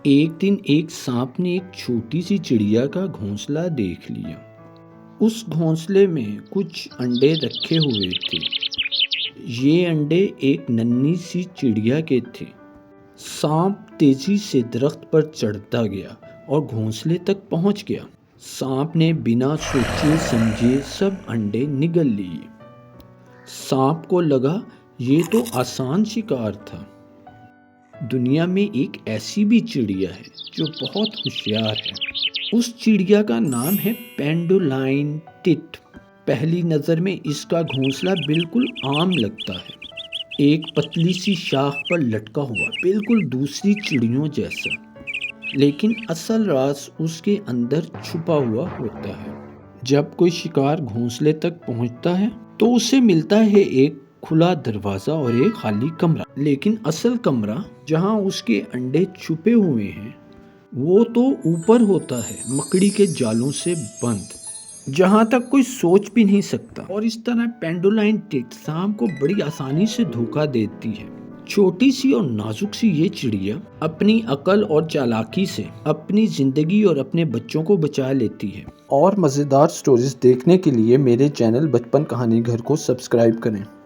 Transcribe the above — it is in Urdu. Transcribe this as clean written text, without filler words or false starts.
ایک دن ایک سانپ نے ایک چھوٹی سی چڑیا کا گھونسلہ دیکھ لیا۔ اس گھونسلے میں کچھ انڈے رکھے ہوئے تھے۔ یہ انڈے ایک ننھی سی چڑیا کے تھے۔ سانپ تیزی سے درخت پر چڑھتا گیا اور گھونسلے تک پہنچ گیا۔ سانپ نے بنا سوچے سمجھے سب انڈے نگل لیے۔ سانپ کو لگا یہ تو آسان شکار تھا۔ دنیا میں ایک ایسی بھی چڑیا ہے جو بہت ہوشیار ہے۔ اس چڑیا کا نام ہے پینڈولائن ٹٹ۔ پہلی نظر میں اس کا گھونسلہ بالکل عام لگتا ہے، ایک پتلی سی شاخ پر لٹکا ہوا، بالکل دوسری چڑیوں جیسا۔ لیکن اصل راز اس کے اندر چھپا ہوا ہوتا ہے۔ جب کوئی شکار گھونسلے تک پہنچتا ہے تو اسے ملتا ہے ایک کھلا دروازہ اور ایک خالی کمرہ، لیکن اصل کمرہ جہاں اس کے انڈے چھپے ہوئے ہیں وہ تو اوپر ہوتا ہے، مکڑی کے جالوں سے بند، جہاں تک کوئی سوچ بھی نہیں سکتا۔ اور اس طرح پینڈولائن ٹٹ سانپ کو بڑی آسانی سے دھوکہ دیتی ہے۔ چھوٹی سی اور نازک سی یہ چڑیا اپنی عقل اور چالاکی سے اپنی زندگی اور اپنے بچوں کو بچا لیتی ہے۔ اور مزیدار سٹوریز دیکھنے کے لیے میرے چینل بچپن کہانی گھر کو سبسکرائب کریں۔